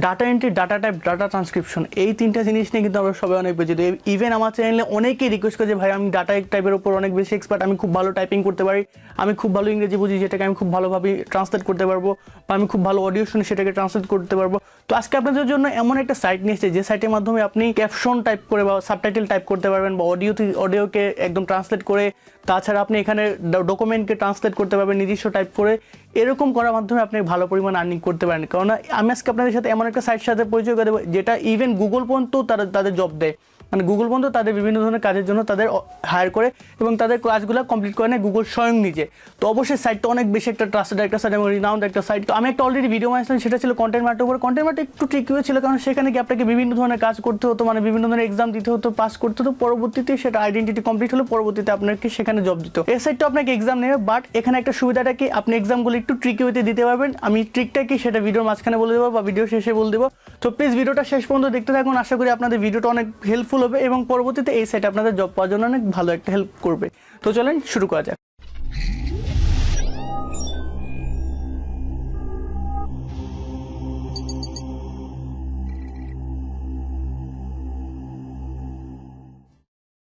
Data entry, data type, data transcription, এই তিনটা জিনিস নিয়ে কিন্তু আমরা সবাই অনেক বেশি, ইভেন আমার চ্যানেলে অনেকেই রিকোয়েস্ট করে যে ভাই আমি ডাটা টাইপের উপর অনেক বেশি এক্সপার্ট, আমি খুব ভালো টাইপিং করতে পারি, আমি খুব ভালো ইংরেজি বুঝি যেটাকে আমি খুব ভালোভাবে ট্রান্সলেট করতে পারবো, বা আমি খুব ভালো অডিও শুনে সেটাকে ট্রান্সলেট করতে পারবো। তো আজকে আপনাদের জন্য এমন একটা সাইট নিয়ে এসেছে যে সাইটের মাধ্যমে আপনি ক্যাপশন টাইপ করে বা সাবটাইটেল টাইপ করতে পারবেন, বা অডিওকে একদম ট্রান্সলেট করে, তাছাড়া আপনি এখানে ডকুমেন্টকে ট্রান্সলেট করতে পারবেন নিজস্ব টাইপ করে। এরকম করার মাধ্যমে আপনি ভালো পরিমাণ আর্নিং করতে পারেন। কারণ আমি আজকে আপনাদের সাথে এমন একটা সাইটের সাথে পরিচয় করে দেবো যেটা ইভেন গুগল পর্যন্ত তাদের জব দেয়, মানে গুগল পর্যন্ত তাদের বিভিন্ন ধরনের কাজের জন্য তাদের হায়ার করে এবং তাদের কাজগুলো কমপ্লিট করে নেয় গুগল স্বয়ং নিজে। তো অবশ্যই সাইটটা অনেক বেশি একটা ট্রাস্টেড একটা সাইট এবং রিনাউন্ড একটা সাইট। তো আমি একটা অলরেডি ভিডিও বানিয়েছিলাম, সেটা ছিল কন্টেন্ট মার্কেটের উপর। কন্টেন্ট মার্কেট একটু ট্রিকি ছিল, কারণ সেখানে কি আপনাকে বিভিন্ন ধরনের কাজ করতে হতো, মানে বিভিন্ন ধরনের এক্সাম দিতে হতো, পাস করতে হতো, পরবর্তীতে সেটা আইডেন্টিটি কমপ্লিট হলে পরবর্তীতে আপনাকে সেখানে জব দিত। এই সাইটটা আপনাকে এক্সাম নেবে, বাট এখানে একটা সুবিধাটা কি, আপনি এক্সামগুলো একটু ট্রিকি হইতে দিতে পারবেন। আমি ট্রিকটা কি সেটা ভিডিওর মাঝখানে বলে দেবো বা ভিডিও শেষে বলে দেবো। তো প্লিজ ভিডিওটা শেষ পর্যন্ত দেখতে থাকুন, আশা করি আপনাদের ভিডিওটা অনেক হেল্পফুল হবে এবং পরবর্তীতে এই সাইট আপনাদের জব পাওয়ার জন্য অনেক ভালো একটা হেল্প করবে। তো চলেন শুরু করা যাক।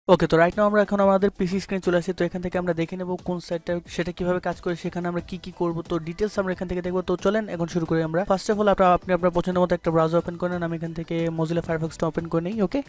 ওকে, তো রাইট নাও আমরা এখন আমাদের পিসি স্ক্রিনে চলে আসি। তো এখান থেকে আমরা দেখে নেব কোন সাইটটা, সেটা কিভাবে কাজ করে, সেখানে আমরা কি কি করব, তো ডিটেলস আমরা এখান থেকে দেখবো। তো চলেন এখন শুরু করি আমরা। ফার্স্ট অফ অল আপনি আপনার পছন্দের মতো একটা ব্রাউজার ওপেন করেন। আমি এখান থেকে মজিলা ফায়ারফক্সটা ওপেন করে নিই। ওকে,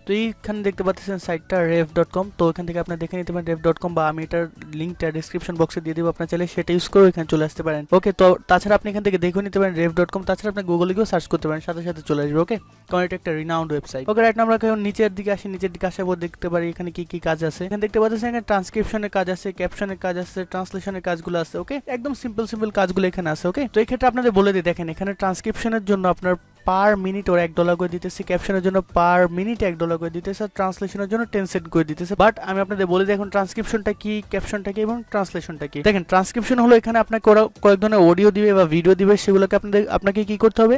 তো এইখানে দেখতে পাচ্ছেন সাইটটা ref.com। তো এখান থেকে আপনি দেখে নিতে পারেন ref.com, বা আমি এটার লিঙ্কটা ডেসক্রিপশন বক্সে দিয়ে দেবো, আপনার চাইলে সেটা ইউজ করে এখানে চলে আসতে পারেন। ওকে, তো তাছাড়া আপনি এখান থেকে দেখে নিতে পারেন ref.com, তাছাড়া আপনি গুগলে গিয়েও সার্চ করতে পারেন, সাথে সাথে চলে আসবে। ওকে, কারণ এটা একটা রিনাউন্ড ওয়েবসাইট। ওকে, রাইট আমরা এখন নিচের দিকে আসি। নিচের দিকে আসার পর দেখতে পারি এখানে কি কি কাজ আছে। এখানে দেখতে পাচ্ছেন এখানে ট্রান্সক্রিপশনের কাজ আছে, ক্যাপশনের কাজ আছে, ট্রান্সলেশনের কাজগুলো আছে। ওকে, একদম সিম্পল কাজগুলো এখানে আছে। ওকে, তো এই ক্ষেত্রে আপনাদের বলে দিই, দেখেন এখানে ট্রান্সক্রিপশনের জন্য আপনার পার মিনিট ওরা $1 করে দিতেছে, ক্যাপশনের জন্য পার মিনিট $1 করে দিতেছে, ট্রান্সলেশনের জন্য 10 সেন্ট করে দিতেছে। বাট আমি আপনাদের বলে দিই এখন ট্রান্সক্রিপশনটা কি, ক্যাপশনটা কি এবং ট্রান্সলেশনটা কি। দেখেন ট্রান্সক্রিপশন হলো এখানে আপনাকে ওরা কয়েক ধরনের অডিও দিবে বা ভিডিও দিবে, সেগুলোকে আপনাকে কি করতে হবে,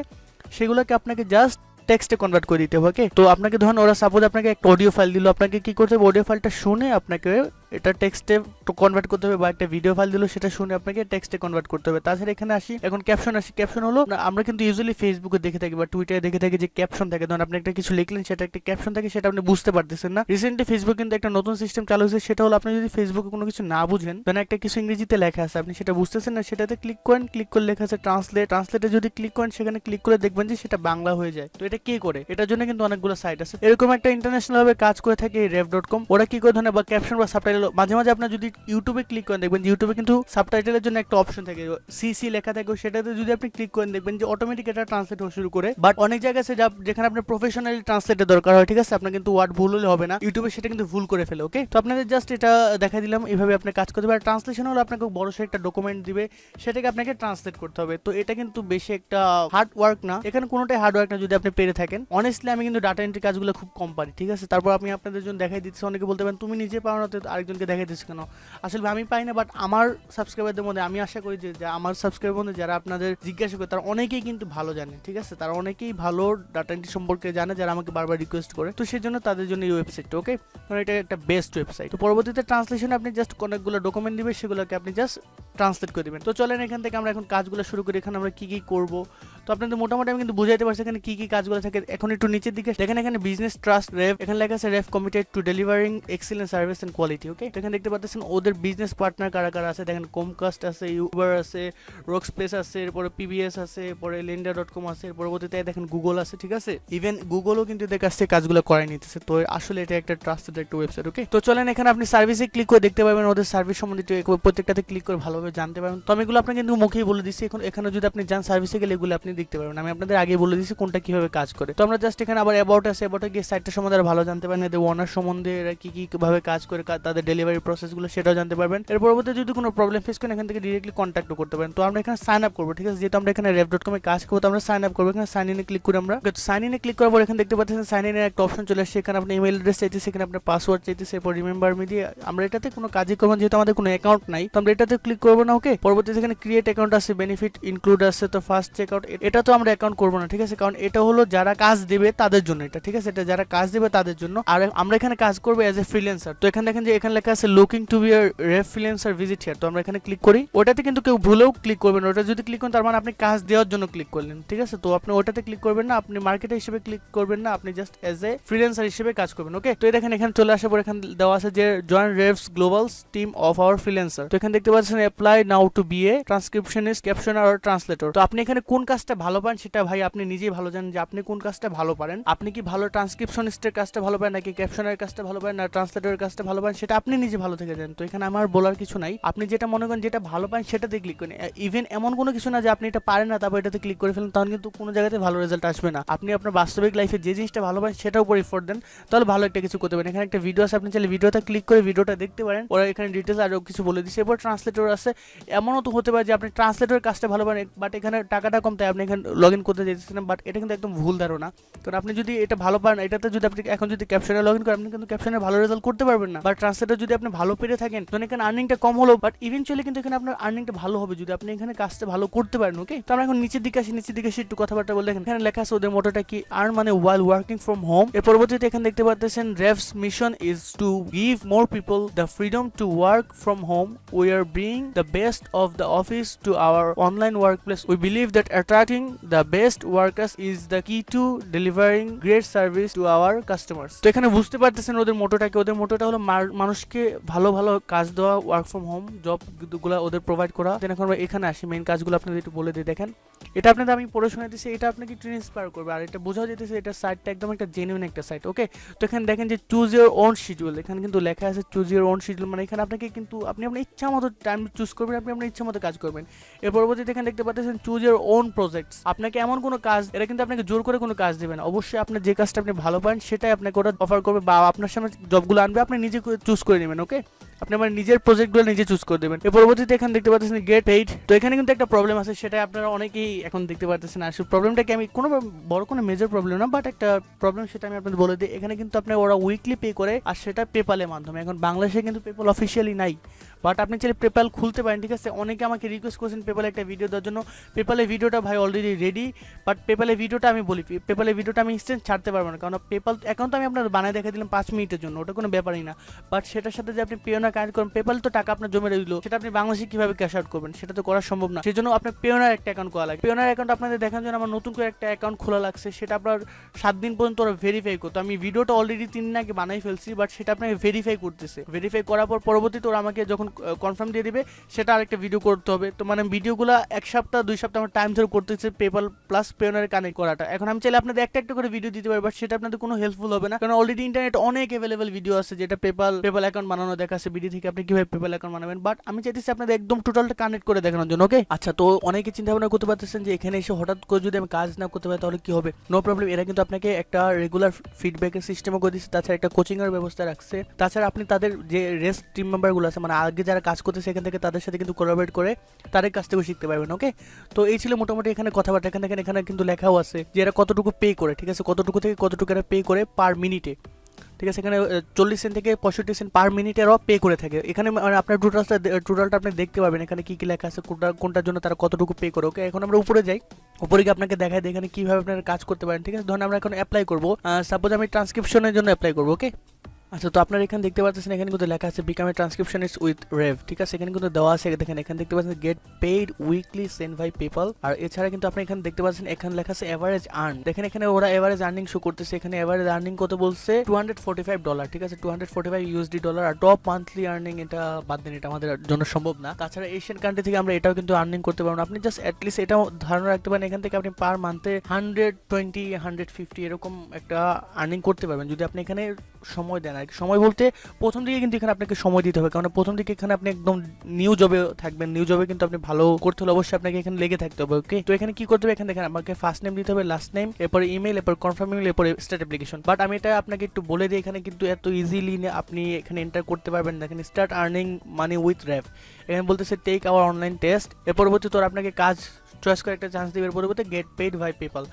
সেগুলোকে আপনাকে জাস্ট টেক্সটে কনভার্ট করে দিতে হবে। ওকে, তো আপনাকে ধরুন ওরা সাপোজ আপনাকে একটা অডিও ফাইল দিল, আপনাকে কি করতে হবে, অডিও ফাইলটা শুনে আপনাকে এটা টেক্সটে কনভার্ট করতে হবে, বা একটা ভিডিও ফাইল দিল সেটা শুনে আপনাকে টেক্সটে কনভার্ট করতে হবে। তাছাড়া এখানে আসি এখন ক্যাপশন আসি। ক্যাপশন হলো আমরা কিন্তু ইউজুয়ালি ফেসবুকে দেখে থাকি বা টুইটারে দেখে থাকি যে ক্যাপশন থাকে, ধরুন আপনি একটা কিছু লিখলেন, সেটা একটা ক্যাপশন থাকে, সেটা আপনি বুঝতে পারতেছেন না। রিসেন্টলি ফেসবুক কিন্তু একটা নতুন সিস্টেম চালু হয়েছে, সেটা হলো আপনি যদি ফেসবুকে কোনো কিছু না বুঝেন, ধরেন একটা কিছু ইংরেজিতে লেখা আছে, আপনি সেটা বুঝতেছেন না, সেটাতে ক্লিক করেন, ক্লিক করে লেখা আছে ট্রান্সলেটে যদি ক্লিক করেন, সেখানে ক্লিক করে দেখবেন যে সেটা বাংলা হয়ে যায়। তো এটা কে করে, এটার জন্য কিন্তু অনেকগুলো সাইট আছে। এরকম একটা ইন্টারন্যাশনাল ভাবে কাজ করে থাকে ref.com। ওরা কি করে ধরেন বা ক্যাপশন বা সাবটাইটেল, মাঝে মাঝে আপনার যদি ইউটিউবে ক্লিক করেন দেখবেন ইউটিউবে কিন্তু সাবটাইটেলের জন্য একটা অপশন থাকে, সিসি লেখা থাকে, সেটাতে যদি আপনি ক্লিক করেন দেখবেন যে অটোমেটিক এটা ট্রান্সলেট হওয়া শুরু করে। বাট অনেক জায়গায় আছে যেখানে আপনার প্রফেশনালি ট্রান্সলেটের দরকার হয়, ঠিক আছে, আপনার কিন্তু ওয়ার্ড ভুল হলে হবে না, ইউটিউবে সেটা কিন্তু ভুল করে ফেলে। ওকে, তো আপনাদের জাস্ট এটা দেখা দিলাম, এইভাবে আপনি কাজ করতে পারেন। ট্রান্সলেশন হলো আপনাকে বড় সে একটা ডকুমেন্ট দিবে, সেটাকে আপনাকে ট্রান্সলেট করতে হবে। তো এটা কিন্তু বেশি একটা হার্ড ওয়ার্ক না, এখানে কোনোটাই হার্ড ওয়ার্ক না যদি আপনি পেরে থাকেন। অনেস্টলি আমি কিন্তু ডাটা এন্ট্রি কাজগুলো খুব কম পারি, ঠিক আছে। তারপর আমি আপনাদের জন্য দেখাই দিচ্ছি। অনেকে বলতে পারেন তুমি নিজে পারো না, তো আরেকজনকে দেখাই দিচ্ছি কেন। আসলে আমি পাই না, বাট আমার সাবস্ক্রাইবারদের মধ্যে আমি আশা করি যে আমার সাবস্ক্রাইবার মধ্যে যারা আপনাদের জিজ্ঞাসা করে তারা অনেকেই কিন্তু ভালো জানে, ঠিক আছে, তারা অনেকেই ভালো ডাটা এন্ট্রি সম্পর্কে জানে, যারা আমাকে বারবার রিকোয়েস্ট করে। তো সেই জন্য তাদের জন্য এই ওয়েবসাইটটা। ওকে, কারণ এটা একটা বেস্ট ওয়েবসাইট। তো পরবর্তীতে ট্রান্সলেশন আপনি জাস্ট অনেকগুলো ডকুমেন্ট দিবে, সেগুলোকে আপনি জাস্ট ট্রান্সলেট করে দিবেন। তো চলেন এখান থেকে আমরা এখন কাজগুলো শুরু করি। এখানে আমরা কি কি করব, তো আপনাদের মোটামুটি আমি কিন্তু বুঝাইতে পারছি এখানে কি কি কাজগুলো থাকে। এখন একটু নিচের দিকে দেখেন, এখানে বিজনেস ট্রাস্ট রেফ, এখানে লেখা আছে Rev committed to delivering excellent service and quality. Okay, তো এখানে দেখতে পাচ্ছেন ওদের বিজনেস পার্টনার কারা কারা আছে। দেখেন কমকাস্ট আছে, ইউবার আছে, রক্সপ্লেস আছে, এরপরে পিবিএস আছে, এরপরে lender.com আছে, পরবর্তীতে দেখেন গুগল আছে, ঠিক আছে, ইভেন গুগলও কিন্তু এদের কাছ থেকে কাজগুলো করাই নিতেছে। তো আসলে এটা একটা ট্রাস্টেড একটা ওয়েবসাইট। ওকে, তো চলেন এখানে আপনি সার্ভিসে ক্লিক করে দেখতে পাবেন ওদের সার্ভিস সম্বন্ধে, প্রত্যেকটাতে ক্লিক করে ভালোভাবে জানতে পারবেন। তো আমি এগুলো আপনাকে কিন্তু মুখেই বলে দিচ্ছি, এখন এখানে যদি আপনি যান সার্ভিসে গেলে এগুলো আপনি দেখতে পারবেন। আমি আপনাদের আগে বলে দিচ্ছি কোনটা কিভাবে কাজ করে। তো আমরা জাস্ট এখানে আবার অ্যাবাউট আছে, অ্যাবাউটে গিয়ে সাইটটা সম্বন্ধে আরো ভালো জানতে পারেন, এদের ওনার সম্বন্ধে, এরা কি কি ভাবে কাজ করে, তাদের ডেলিভারি প্রসেসগুলো সেটাও জানতে পারবেন। এর পরবর্তীতে যদি কোনো প্রবলেম ফেস করেন এখান থেকে ডিরেক্টলি কন্ট্যাক্টও করতে পারেন। তো আমরা এখানে সাইন আপ করবো, ঠিক আছে, যেহেতু আমরা এখানে ref.com এ কাজ করবো, তো আমরা সাইন আপ করবো। এখানে সাইন ইনে ক্লিক করে আমরা সাইন ইনে ক্লিক করার পর এখানে দেখতে পাচ্ছেন সাইন ইনের একটা অপশন চলে আসছে। এখানে আপনি ইমেল অ্যাড্রেস চাইতেছে, এখানে আপনার পাসওয়ার্ড চাইতেছে, এরপর রিমেম্বার মি দিয়ে আমরা এটাতে কোনো কাজই করবো, যেহেতু আমাদের কোনো অ্যাকাউন্ট নাই, তো আমরা এটাতে ক্লিক করবো না। ওকে, পরবর্তীতে এখানে ক্রিয়েট অ্যাকাউন্ট আছে, বেনিফিট ইনক্লুড আছে, তো ফার্স্ট চেক আউট, এটা তো আমরা অ্যাকাউন্ট করবো না, ঠিক আছে, কারণ এটা হলো যারা কাজ দিবে তাদের জন্য এটা, ঠিক আছে, এটা যারা কাজ দিবে তাদের জন্য। আর আমরা এখানে কাজ করবো এজ এ ফ্রিল্যান্সার। তো এখানে দেখেন যে এখানে লেখা আছে looking to be a ref freelancer visit here. তো আমরা এখানে ক্লিক করি, ওটাতে কিন্তু কেউ ভুলেও ক্লিক করবেন না। ওটা যদি ক্লিক করেন তার মানে আপনি কাজ দেওয়ার জন্য ক্লিক করলেন, ঠিক আছে। তো আপনি ওটাতে ক্লিক করবেন না, আপনি মার্কেটার হিসেবে ক্লিক করবেন না, আপনি জাস্ট এজ এ ফ্রিল্যান্সার হিসেবে কাজ করবেন। ওকে, তো দেখেন এখানে চলে আসার পর এখানে দেওয়া আছে যে join Rev's global team of our freelancer. তো এখানে দেখতে পাচ্ছেন apply now to be a transcriptionist, captioner আর ট্রান্সলেটর। তো আপনি এখানে কোন কাজটা ভালো পান সেটা ভাই আপনি নিজেই ভালো জানেন যে আপনি কোন কাজটা ভালো পারেন। আপনি কি ভালো ট্রান্সক্রিপশনিস্টের কাজটা ভালো পারেন, নাকি ক্যাপশনারের কাজটা ভালো পারেন, না ট্রান্সলেটরের কাজটা ভালো পারেন, সেটা আপনি নিজে ভালো থেকে জানেন। তো এখানে আমার বলার কিছু নাই, আপনি যেটা মনে করেন যেটা ভালো পান সেটাতে ক্লিক করেন। ইভেন এমন কোনো কিছু না যে আপনি এটা পারেন না তারপর এটাতে ক্লিক করে ফেলেন, তখন কিন্তু কোনো জায়গাতে ভালো রেজাল্ট আসবে না। আপনি আপনার বাস্তবিক লাইফে যে জিনিসটা ভালো পান সেটার উপর এফোর্ট দেন, তাহলে ভালো একটা কিছু করতে পারেন। এখানে একটা ভিডিও আছে, আপনি চাইলে ভিডিওটা ক্লিক করে ভিডিওটা দেখতে পারেন, ওরা এখানে ডিটেলস আরও কিছু বলে দিচ্ছে। এরপর ট্রান্সলেটর আছে, এমনও তো হতে পারে যে আপনি ট্রান্সলেটরের কাজটা ভালো পারেন বাট এখানে টাকাটা কম, তাই আপনি এখানে লগ ইন করতে চাইছেন, বাট এটা কিন্তু একদম ভুল ধারণা। কারণ আপনি যদি এটা ভালো পারেন, এটাতে যদি আপনি এখন যদি ক্যাপশনে লগ ইন করেন আপনি কিন্তু ক্যাপশনে ভালো রেজাল্ট করতে পারবেন না। বাট ট্রান্সলেটর যদি আপনি ভালো পেরে থাকেন তখন এখানে আর্নিংটা কম হলো, বাট ইভেনচুয়ালি কিন্তু এখানে আপনার আর্নিংটা ভালো হবে যদি আপনি এখানে কাজটা ভালো করতে পারেন। ওকে, তো আমরা এখন নিচের দিকে আসি, নিচের দিকে একটু কথাবার্তা বলে দেখেন এখানে লেখা আছে ওদের মোটোটা কি, আর্ন মানে ওয়াইল ওয়ার্কিং ফ্রম হোম। এর পরবর্তীতে এখানে দেখতে পাচ্ছেন Rev's mission is to give more people the freedom to work from home. We are bring the best of the office to our online workplace. We believe that attracting the best workers is the key to delivering great service to our customers. তো এখানে বুঝতে পারতেছেন ওদের মোটোটাকে, ওদের মোটোটা হলো মানুষকে ভালো ভালো কাজ দেওয়া, ওয়ার্ক ফ্রম হোম জব গুলো ওদের প্রোভাইড করা। দেন এখন আমরা এখানে আসি, মেইন কাজগুলো আপনাদের একটু বলে দিই। দেখেন এটা আপনাদের আমি পড়ে শোনা দিচ্ছি, এটা আপনাকে একটু ইন্সপায়ার করবে আর এটা বোঝাও যেতেছে এটা সাইটটা একদম একটা জেনুইন একটা সাইট। ওকে, তো এখানে দেখেন যে চুজ ইউর ওন শিডিউল, এখানে কিন্তু লেখা আছে চুজ ইউর ওন শিডিউল, মানে এখানে আপনাকে কিন্তু আপনি আপনার ইচ্ছা মতো টাইম চুজ করবেন, আপনি আপনার ইচ্ছা মতো কাজ করবেন। এর পরবর্তীতে এখানে দেখতে পাচ্ছেন চুজ ইউর ওন প্রজেক্টস, আপনাকে এমন কোনো কাজ, এটা কিন্তু আপনাকে জোর করে কোনো কাজ দেবে না, অবশ্যই আপনার যে কাজটা আপনি ভালো পান সেটাই আপনাকে ওরা অফার করবে বা আপনার সামনে জবগুলো আনবে, আপনি নিজে চুজ করে নেবেন। ওকে, আপনি আমার নিজের প্রজেক্টগুলো নিজে চুজ করে দেবেন। এর পরবর্তীতে এখানে দেখতে পাচ্ছেন গেট পেইড। তো এখানে কিন্তু একটা প্রবলেম আছে, সেটা আপনারা অনেকেই এখন দেখতে পাচ্ছেন। আসলে প্রবলেমটাকে আমি কোনো বড় কোনো মেজর প্রবলেম না, বাট একটা প্রবলেম সেটা আমি আপনাদের বলে দিই। এখানে কিন্তু আপনার ওরা উইকলি পে করে আর সেটা পেপালের মাধ্যমে। এখন বাংলাদেশে কিন্তু পেপাল অফিসিয়ালি নাই, বাট আপনি চাইলে পেপাল খুলতে পারেন, ঠিক আছে। অনেকে আমাকে রিকোয়েস্ট করেছেন পেপালে একটা ভিডিও দেওয়ার জন্য, পেপালের ভিডিওটা ভাই অলরেডি রেডি, বাট পেপালের ভিডিওটা আমি বলি পেপালের ভিডিওটা আমি ইনস্ট্যান্ট ছাড়তে পারবো না, কারণ পেপাল অ্যাকাউন্ট আমি আপনার বানায় দেখা দিলাম 5 মিনিটের জন্য, ওটা কোনো ব্যাপারই না। বাট সেটার সাথে যে আপনি পেওনা কানেক্ট করেন, পেপাল তো টাকা আপনার জমে রইলো, সেটা আপনি বাংলাদেশে কিভাবে ক্যাশ আউট করবেন সেটা তো করা সম্ভব না। সেই জন্য আপনার পেওনার একটা অ্যাকাউন্ট করা লাগে। পেওনার অ্যাকাউন্ট আপনাদের দেখার জন্য আমার নতুন করে একটা অ্যাকাউন্ট খোলা লাগছে, সেটা আপনার 7 দিন পর্যন্ত ওরা ভেরিফাই করতো। আমি ভিডিওটা অলরেডি 3 দিন আগে বানাই ফেলছি, বাট সেটা আপনাকে ভেরিফাই করতেছে। ভেরিফাই করার পর পরবর্তীতে ওরা আমাকে যখন কনফার্ম দিয়ে দিবে সেটা আরেকটা ভিডিও করতে হবে। তো মানে ভিডিওগুলো 1 সপ্তাহ 2 সপ্তাহ আমার টাইম ধরে করতেছে পেপাল প্লাস পেওনারে কানেক্ট করাটা। এখন আমি চাইলে আপনাদের একটা করে ভিডিও দিতে পারি, বাট সেটা আপনাদের কোনো হেল্পফুল হবে না, কারণ অলরেডি ইন্টারনেট অনেক অ্যাভেলেবল ভিডিও আছে যেটা পেপাল অ্যাকাউন্ট বানানো দেখাচ্ছে ভিডিও থেকে আপনি কিভাবে পেপাল অ্যাকাউন্ট বানাবেন। বাট আমি চাইতেছি আপনাদের একদম টোটালটা কানেক্ট করে দেখানোর জন্য। ওকে, আচ্ছা, তো অনেকে চিন্তা ভাবনা করতে পারতেছেন যে এখানে এসে হঠাৎ করে যদি আমি কাজ না করতে পারি তাহলে কি হবে। নো প্রবলেম, এরা কিন্তু আপনাকে একটা রেগুলার ফিডব্যাকের সিস্টেমও করে দিচ্ছে, তাছাড়া একটা কোচিং এর ব্যবস্থা রাখছে। তাছাড়া আপনি তাদের যে রেস্ট টিম মেম্বারগুলো আছে, মানে আগে যারা কাজ করতেছে এখান থেকে তাদের সাথে কিন্তু কোলাবরেট করে তাদের কাছ থেকে শিখতে পারবেন। ওকে, তো এই ছিল মোটামুটি এখানে কথাবার্তা। এখানে কিন্তু লেখাও আছে যে এরা কতটুকু পে করে, ঠিক আছে, কতটুকু থেকে কতটুকু এরা পে করে পার মিনিটে, ঠিক আছে। এখানে 40 সেন্ট থেকে 65 সেন্ট পার মিনিট এরা পে করে থাকে। এখানে আপনার টোটালটা আপনি দেখতে পাবেন এখানে কি কি লেখা আছে, কোনটার জন্য তারা কতটুকু পে করে। ওকে, এখন আমরা উপরে যাই, উপরে গিয়ে আপনাকে দেখাই দিই এখানে কিভাবে আপনারা কাজ করতে পারেন, ঠিক আছে। ধরুন আমরা এখন অ্যাপ্লাই করবো, সাপোজ আমি ট্রান্সক্রিপশনের জন্য অ্যাপ্লাই করবো। ওকে, আচ্ছা, তো আপনারা এখানে দেখতে পাচ্ছেন এখানে কিন্তু লেখা আছে বিকাম এ ট্রান্সক্রিপশনিস্ট উইথ রেভ, ঠিক আছে। এখানে কিন্তু দেওয়া আছে, দেখেন এখানে দেখতে পাচ্ছেন get paid weekly send by PayPal. আর এছাড়া কিন্তু আপনি এখানে দেখতে পাচ্ছেন এখানে লেখা আছে এভারেজ আর্ন। দেখেন এখানে ওরা এভারেজ আর্নিং শো করতেছে, এখানে এভারেজ আর্নিং কত বলছে $245, ঠিক আছে, $245 আর টপ মান্থলি আর্নিং এটা বাদ দেন, এটা আমাদের জন্য সম্ভব না। তাছাড়া এশিয়ান কান্ট্রি থেকে আমরা এটাও কিন্তু আর্নিং করতে পারবো না। আপনি জাস্ট অ্যাটলিস্ট এটা ধারণা রাখতে পারেন এখান থেকে আপনি পার মান্থে 120-150 এরকম একটা আর্নিং করতে পারবেন যদি আপনি এখানে সময় দেন। আর সময় বলতে প্রথম দিকে কিন্তু এখানে আপনাকে সময় দিতে হবে, কারণ প্রথম দিকে এখানে আপনি একদম নিউ জবে থাকবেন, নিউ জবে কিন্তু আপনি ভালো করতে হলে অবশ্যই আপনাকে এখানে লেগে থাকতে হবে। ওকে, তো এখানে কি করতে হবে, এখানে দেখেন আমাকে ফার্স্ট নেম দিতে হবে, লাস্ট নেম, এরপরে ইমেল, এরপর কনফার্ম ইমেল, এরপরে স্টার্ট অ্যাপ্লিকেশন। বাট আমি এটা আপনাকে একটু বলে দিই, এখানে কিন্তু এত ইজিলি আপনি এখানে এন্টার করতে পারবেন না। এখানে স্টার্ট আর্নিং মানি উইথ রেভ, এখানে বলতেছে টেক আওয়ার অনলাইন টেস্ট। এর পরবর্তী তোর আপনাকে কাজ চয়েস করে একটা চান্স দিবে, এর পরবর্তী get paid by PayPal.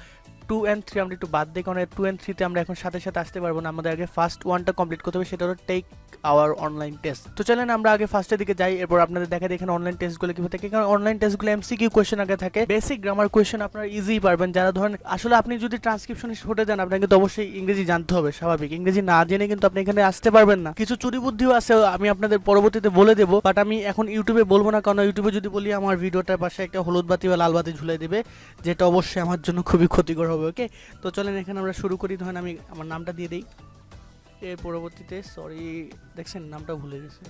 2 and 3 আমরা একটু বাদ দিই, কারণ 2 and 3 তে আমরা এখন সাথে সাথে আসতে পারবো না, আমাদের আগে ফার্স্ট ওয়ানটা কমপ্লিট করতে হবে, সেটা হলো টেক আওয়ার অনলাইন টেস্ট। তো চলেন আমরা আগে ফার্স্টের দিকে যাই, এরপর আপনাদের দেখা দেখেন অনলাইন টেস্টগুলো কিভাবে থাকে। কারণ অনলাইন টেস্টগুলো এমসিকিউ কোয়েশ্চেন আগে থাকে, বেসিক গ্রামার কোয়েশ্চেন আপনারা ইজিই পারবেন। যারা ধরেন আসলে আপনি যদি ট্রান্সক্রিপশনিস্ট হতে যান আপনাকে তো অবশ্যই ইংরেজি জানতে হবে, স্বাভাবিক। ইংরেজি না জেনে কিন্তু আপনি এখানে আসতে পারবেন না। কিছু চুরি বুদ্ধিও আছে, আমি আপনাদের পরবর্তীতে বলে দেবো, বাট আমি এখন ইউটিউবে বলবো না, কারণ ইউটিউবে যদি বলি আমার ভিডিওটার পাশে একটা হলুদ বাতি বা লাল বাতি ঝুলাই দেবে, যেটা অবশ্যই আমার জন্য খুবই ক্ষতিকর হবে। ওকে, তো চলেন এখানে আমরা শুরু করি। ধরেন আমি আমার নামটা দিয়ে দিই, এর পরবর্তীতে সরি দেখছেন নামটা ভুলে গেছে।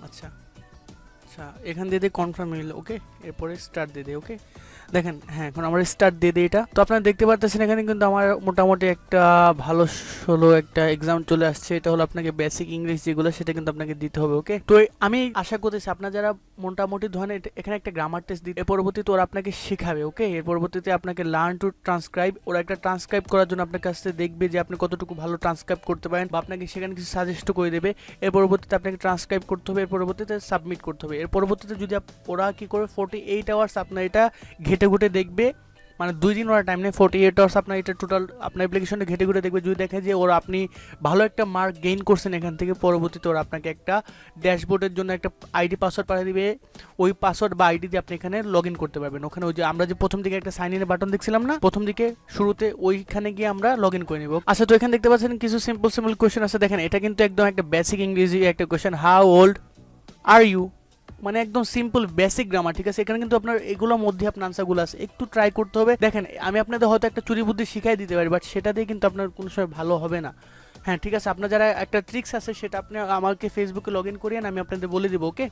আচ্ছা আচ্ছা, এখান দিয়ে দিই কনফার্ম মেইল। ওকে, এরপরে স্টার্ট দিয়ে দিই। ওকে, দেখেন হ্যাঁ এখন আমরা স্টার্ট দিয়ে দিই এটা। তো আপনারা দেখতে পারতেছেন এখানে কিন্তু আমার মোটামুটি একটা ভালো ষোলো একটা এক্সাম চলে আসছে। এটা হলো আপনাকে বেসিক ইংলিশ যেগুলো সেটা কিন্তু আপনাকে দিতে হবে। ওকে, তো আমি আশা করতেছি আপনারা যারা মোটামুটি ধরেন এখানে একটা গ্রামার টেস্ট দিতে, এর পরবর্তীতে ওরা আপনাকে শেখাবে। ওকে, এর পরবর্তীতে আপনাকে লার্ন টু ট্রান্সক্রাইব, ওরা একটা ট্রান্সক্রাইব করার জন্য আপনার কাছ থেকে দেখবে যে আপনি কতটুকু ভালো ট্রান্সক্রাইব করতে পারেন, বা আপনাকে সেখানে কিছু সাজেস্ট করে দেবে। এর পরবর্তীতে আপনাকে ট্রান্সক্রাইব করতে হবে, এর পরবর্তীতে সাবমিট করতে হবে। এর পরবর্তীতে যদি ওরা কি করে 48 আওয়ার্স আপনার এটা ঘেটে ঘুটে দেখবে, মানে 2 দিন ওরা টাইম নেই, 48 আওয়ার্স আপনার এটা টোটাল আপনার অ্যাপ্লিকেশনে ঘেটে ঘুরে দেখবে। যদি দেখে যে ওরা আপনি ভালো একটা মার্ক গেইন করছেন এখান থেকে, পরবর্তীতে ওরা আপনাকে একটা ড্যাশবোর্ডের জন্য একটা আইডি পাসওয়ার্ড পাঠিয়ে দিবে। ওই পাসওয়ার্ড বা আইডি দিয়ে আপনি এখানে লগ ইন করতে পারবেন। ওখানে ওই যে আমরা যে প্রথম দিকে একটা সাইন ইনের বাটন দেখছিলাম না প্রথম দিকে শুরুতে, ওইখানে গিয়ে আমরা লগ ইন করে নেব। আচ্ছা, তো এখানে দেখতে পাচ্ছেন কিছু সিম্পল কোয়েশ্চেন আছে। দেখেন এটা কিন্তু একদম একটা বেসিক ইংরেজি একটা question, how old are you, মানে একদম সিম্পল বেসিক গ্রামার। ঠিক আছে, এখানে কিন্তু আপনার এগুলোর মধ্যে আপনার আনসারগুলো আছে, একটু ট্রাই করতে হবে। দেখেন আমি আপনাদের হয়তো একটা চুরি বুদ্ধি শিখাই দিতে পারি, বাট সেটা দিয়ে কিন্তু আপনার কোনো সময় ভালো হবে না। হ্যাঁ ঠিক আছে, আপনার যারা একটা ট্রিক্স আছে সেটা আপনি আমাকে ফেসবুকে লগ ইন করিয়ে আমি আপনাদের বলে দেবো। ওকে,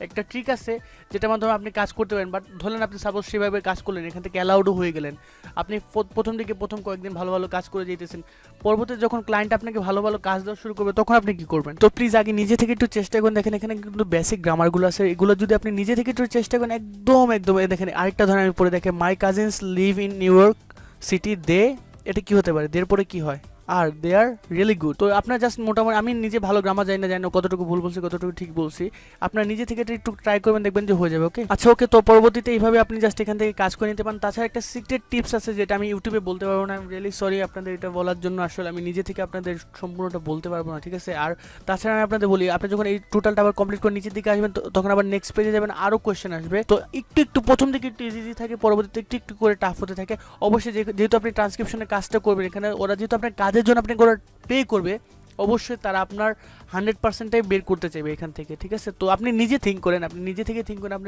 একটা ট্রিক আছে যেটার মাধ্যমে আপনি কাজ করতে পারেন, বাট ধরলেন আপনি সাপোজ সেভাবে কাজ করলেন, এখান থেকে অ্যালাউডও হয়ে গেলেন, আপনি প্রথম কয়েকদিন ভালো ভালো কাজ করে যেতেছেন, পরবর্তীতে যখন ক্লায়েন্ট আপনাকে ভালো ভালো কাজ দেওয়া শুরু করবে তখন আপনি কি করবেন? তো প্লিজ আগে নিজে থেকে একটু চেষ্টা করেন। দেখেন এখানে কিন্তু বেসিক গ্রামারগুলো আছে, এগুলো যদি আপনি নিজে থেকে একটু চেষ্টা করেন একদম দেখেন আরেকটা ধরেন আমি পড়ে দেখে, my cousins live in New York city, they, এটা কি হতে পারে? দের পরে কি হয়? আর দে আর রিয়েলি গুড। তো আপনার জাস্ট মোটামুটি, আমি নিজে ভালো গ্রামার জানি না কতটুকু ভুল বলছি কতটুকু ঠিক বলছি, আপনার নিজে থেকে একটু ট্রাই করবেন, দেখবেন যে হয়ে যাবে। ওকে, আচ্ছা ওকে, তো পরবর্তীতে এইভাবে আপনি জাস্ট এখান থেকে কাজ করে নিতে পারেন। তাছাড়া একটা সিক্রেট টিপস আছে যেটা আমি ইউটিউবে বলতে পারবো না, আমি রিয়েলি সরি আপনাদের এটা বলার জন্য, আসলে আমি নিজে থেকে আপনাদের সম্পূর্ণটা বলতে পারবো না। ঠিক আছে, আর তাছাড়া আমি আপনাদের বলি, আপনি যখন এই টোটালটা আবার কমপ্লিট করে নিচের দিকে আসবেন তখন আবার নেক্সট পেজে যাবেন, আরও কোয়েশ্চেন আসবে। তো একটু প্রথম দিকে একটু ইজি থাকে, পরবর্তীতে একটু করে টাফ হতে থাকে। অবশ্যই যেহেতু আপনি ট্রান্সক্রিপশনের কাজটা করবেন, এখানে ওরা যেহেতু আপনার কাজের জন্য আপনি পে করবে, অবশ্যই তারা আপনার 100%টাই বের করতে চাইবে এখান থেকে। ঠিক আছে, তো আপনি নিজে থিঙ্ক করেন, আপনি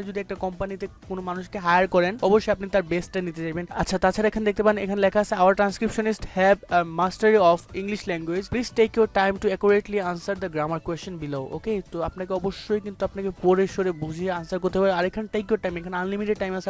যদি একটা কোম্পানিতে কোনো মানুষকে হায়ার করেন অবশ্যই আপনি তার বেস্টটা নিতে চাইবেন। আচ্ছা, তাছাড়া এখানে দেখতে পান এখানে লেখা আছে, hour ট্রান্সক্রিপশনিস্ট have a mastery of English language, please take your time to accurately answer the grammar question below. Okay, তো আপনাকে অবশ্যই কিন্তু আপনাকে পড়ে সরে বুঝিয়ে আনসার করতে হবে। আর এখানে টেক ইউর টাইম, এখানে আনলিমিটেড টাইম আছে,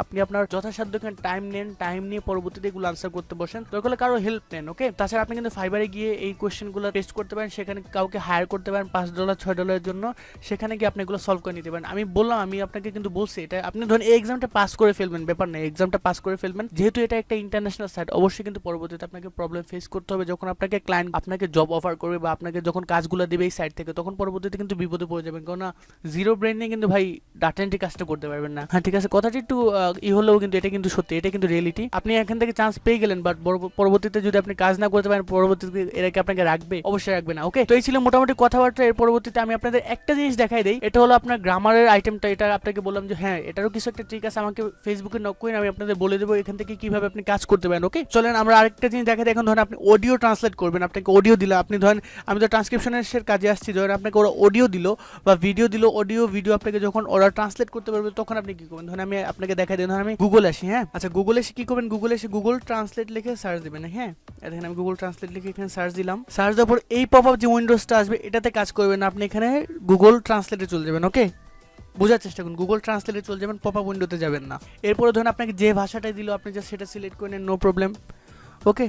আপনি আপনার যথাসাধ্য এখানে টাইম নেন, টাইম নিয়ে পরবর্তীতে এগুলো আনসার করতে বসেন, দরকার হলে কারো হেল্প নেন। ওকে, তাছাড়া আপনি কিন্তু ফাইবারে গিয়ে এই কোয়েশ্চেনগুলো টেস্ট করতে পারেন, সেখানে কাউকে হায়ার করতে পারেন $5 $6 জন্য, সেখানে গিয়ে আপনি এগুলো সলভ করে নিতে পারেন। আমি বললাম, আমি আপনাকে কিন্তু বলছি এটা আপনি ধরুন এই এক্সামটা পাস করে ফেলবেন, ব্যাপার নেই, এক্সামটা পাস করে ফেলবেন, যেহেতু এটা একটা ইন্টারন্যাশনাল সাইট, অবশ্যই কিন্তু পরবর্তীতে আপনাকে প্রবলেম ফেস করতে হবে যখন আপনাকে ক্লায়েন্ট আপনাকে জব অফার করবে বা আপনাকে যখন কাজগুলো দেবে এই সাইট থেকে, তখন পরবর্তীতে কিন্তু বিপদে পড়ে যাবেন, কারণ জিরো ব্রেন নিয়ে কিন্তু ভাই ডাটা এন্ট্রি কাজটা করতে পারবেন না। হ্যাঁ ঠিক আছে, কথাটি একটু হলেও কিন্তু এটা কিন্তু সত্যি, এটা কিন্তু রিয়েলিটি। আপনি এখান থেকে চান্স পেয়ে গেলেন, বাট পরবর্তীতে যদি আপনি কাজ না করতে পারেন, পরবর্তীতে এরা কি আপনাকে রাখবে? অবশ্যই রাখবে না। ওকে, তো এই ছিল মোটামুটি কথাবার্তা। এর পরবর্তীতে আমি আপনাদের একটা জিনিস দেখাই দেই, এটা হলো আপনার গ্রামারের আইটেমটা। এটা আপনাকে বললাম যে হ্যাঁ এটারও কিছু একটা ট্রিক আছে, আমাকে ফেসবুকে নক করে আমি আপনাদের বলে দেবো এখান থেকে কিভাবে আপনি কাজ করতে পারেন। ওকে, চলেন আমরা আরেকটা জিনিস দেখাই দিই। এখন ধরেন আপনি অডিও ট্রান্সলেট করবেন, আপনাকে অডিও দিলে, আপনি ধরেন আমি তো ট্রান্সক্রিপশনের কাজে আসছি, ধরেন আপনাকে ওরা অডিও দিল বা ভিডিও দিল, অডিও ভিডিও আপনাকে যখন ওরা ট্রান্সলেট করতে পারবে তখন আপনি কি করবেন? ধরেন আমি আপনাকে দেখাই দিই, ধরেন আমি গুগল আসি। হ্যাঁ আচ্ছা, গুগল এসে কি করবেন? গুগল এসে গুগল ট্রান্সলেট লিখে সার্চ দিবেন। হ্যাঁ দেখেন আমি গুগল ট্রান্সলেট লিখে এখানে সার্চ দিলাম, সার্চ দেওয়ার পর এই পপ আপ যে উইন্ডোজটা আসবে এটাতে কাজ করবেন না, আপনি এখানে গুগল ট্রান্সলেটে চলে যাবেন। ওকে, বোঝার চেষ্টা করুন, গুগল ট্রান্সলেটে চলে যাবেন, পপ আপ উইন্ডোতে যাবেন না। এরপরে ধরুন আপনাকে যে ভাষাটাই দিল আপনি জাস্ট সেটা সিলেক্ট করে নেন, নো প্রবলেম। ওকে,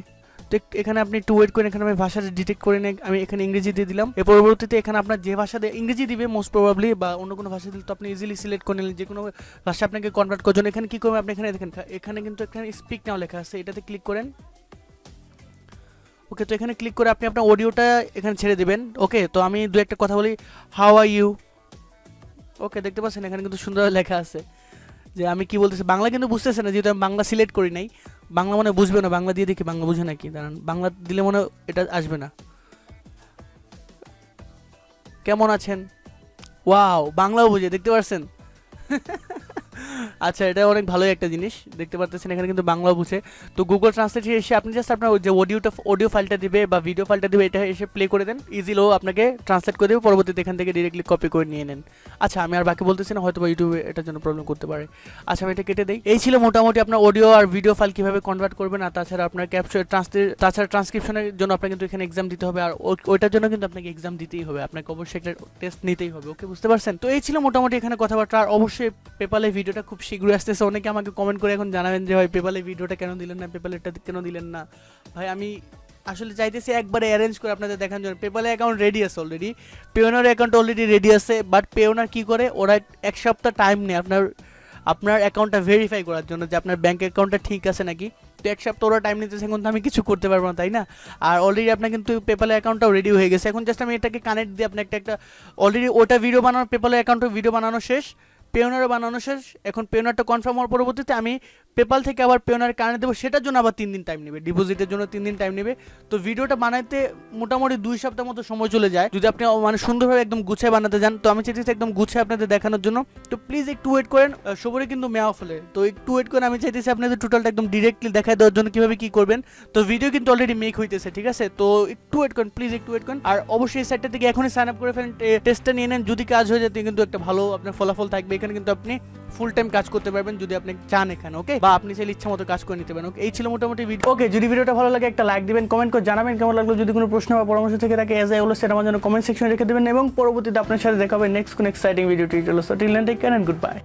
তো এখানে আপনি একটু ওয়েট করেন, এখানে আমি ভাষাটা ডিটেক্ট করে নিয়ে আমি এখানে ইংরেজি দিয়ে দিলাম। এর পরবর্তীতে এখানে আপনার যে ভাষা দিয়ে ইংরেজি দিবে মোস্ট প্রবাবলি, বা অন্য কোনো ভাষা দিলে তো আপনি ইজিলি সিলেক্ট করে নিলেন, যে কোনো ভাষা আপনাকে কনভার্ট করার জন্য। এখানে কি করবেন? আপনি এখানে দেখেন এখানে কিন্তু এখানে স্পিক নাও লেখা আছে, এটাতে ক্লিক করেন। ওকে, তো এখানে ক্লিক করে আপনি আপনার অডিওটা এখানে ছেড়ে দেবেন। ওকে, তো আমি দু একটা কথা বলি, হাউ আর ইউ। ওকে, দেখতে পাচ্ছেন এখানে কিন্তু সুন্দর লেখা আছে যে আমি কি বলতেছি, বাংলা কিন্তু বুঝতেছে না যেহেতু আমি বাংলা সিলেক্ট করি নাই। বাংলা মনে বুঝবে না, বাংলা দিয়ে দেখি বাংলা বুঝে নাকি, দাঁড়ান বাংলা দিলে মনে এটা আসবে না। কেমন আছেন, ওয়াও বাংলাও বুঝে, দেখতে পাচ্ছেন। আচ্ছা, এটা অনেক ভালোই একটা জিনিস, দেখতে পাচ্ছেন এখানে কিন্তু বাংলা বুঝে। তো গুগল ট্রান্সলেটে এসে আপনি জাস্ট আপনার যে অডিও ফাইলটা দিবে বা ভিডিও ফাইলটা দিবে, এটা এসে প্লে করে দেন, ইজিলি ও আপনাকে ট্রান্সলেট করে দেবে, পরবর্তীতে এখান থেকে ডিরেক্টলি কপি করে নিয়ে নেন। আচ্ছা, আমি আর বাকি বলতেছি না, হয়তো বা ইউটিউবে এটার জন্য প্রবলেম করতে পারে। আচ্ছা, আমি এটা কেটে দিই। এই ছিল মোটামুটি আপনার অডিও আর ভিডিও ফাইল কীভাবে কনভার্ট করবেন। আর তাছাড়া আপনার তাছাড়া ট্রান্সক্রিপশনের জন্য আপনার কিন্তু এখানে এক্সাম দিতে হবে, আর ওইটার জন্য কিন্তু আপনাকে এক্সাম দিতেই হবে, আপনাকে অবশ্যই একটা টেস্ট নিতেই হবে। ওকে, বুঝতে পারছেন? তো এই ছিল মোটামুটি এখানে কথাবার্তা। আর অবশ্যই পেপালে ভিডিওটা খুব শীঘ্রই আসতেছে। অনেকে আমাকে কমেন্ট করে এখন জানাবেন যে ভাই পেপালে ভিডিওটা কেন দিলেন না, পেপালেরটা কেন দিলেন না। ভাই আমি আসলে চাইতেছি একবারে অ্যারেঞ্জ করে আপনাদের দেখানোর জন্য। পেপালে অ্যাকাউন্ট রেডি আছে already, Payoneer account already ready আছে, বাট পেওনার কী করে, ওরা 1 সপ্তাহ টাইম নেয় আপনার অ্যাকাউন্টটা ভেরিফাই করার জন্য যে আপনার ব্যাঙ্ক অ্যাকাউন্টটা ঠিক আছে নাকি। তো 1 সপ্তাহ ওরা টাইম নিতেছে, কিন্তু আমি কিছু করতে পারবো না, তাই না? আর অলরেডি আপনার কিন্তু পেপালে অ্যাকাউন্টটাও রেডি হয়ে গেছে। এখন জাস্ট আমি এটাকে কানেক্ট দিয়ে আপনার একটা অলরেডি ওটা ভিডিও বানানো, পেপালে অ্যাকাউন্টে ভিডিও বানানো শেষ, পেওনারও বানানো শেষ। এখন পেওনারটা কনফার্ম হওয়ার পরবর্তীতে আমি পেপাল থেকে আবার পেওনার কারেন্ট দেবো, সেটার জন্য আবার 3 দিন টাইম নেবে, ডিপোজিটের জন্য 3 দিন টাইম নেবে। তো ভিডিওটা বানাইতে মোটামুটি 2 সপ্তাহ মতো সময় চলে যায়, যদি আপনি মানে সুন্দরভাবে একদম গুছিয়ে বানাতে যান। তো আমি চাইতেছি একদম গুছিয়ে আপনাদের দেখানোর জন্য। তো প্লিজ একটু ওয়েট করেন, সবারই কিন্তু মেয়া ফলে, তো একটু ওয়েট করেন। আমি চাইতেছি আপনাদের টোটালটা একদম ডিরেক্টলি দেখায় দেওয়ার জন্য কীভাবে কী করবেন। তো ভিডিও কিন্তু অলরেডি মেক হইতেছে, ঠিক আছে? তো একটু ওয়েট করেন, প্লিজ একটু ওয়েট করেন। আর অবশ্যই এই সাইটটা থেকে এখনই সাইন আপ করে ফেলেন, টেস্টটা নিয়ে নেন। যদি কাজ হয়ে যায় কিন্তু একটা ভালো আপনার ফলাফল থাকবে। এখানে কিন্তু আপনি ফুল টাইম কাজ করতে পারবেন যদি আপনি চান এখানে, ওকে? বা আপনি চাইলে ইচ্ছা মতো কাজ করে নিতে পারেন। ওকে, এই ছিল মোটামুটি ভিডিও। ওকে, যদি ভিডিওটা ভালো লাগে একটা লাইক দিবেন, কমেন্ট করে জানাবেন কেমন লাগলো। যদি কোনো প্রশ্ন বা পরামর্শ থেকে থাকে এজ আই অলওয়েজ সেটা আমার জন্য কমেন্ট সেকশনে রেখে দেবেন, এবং পরবর্তীতে আপনার সাথে দেখা হবে নেক্সট কোন exciting video tutorial. So till then take care and good bye.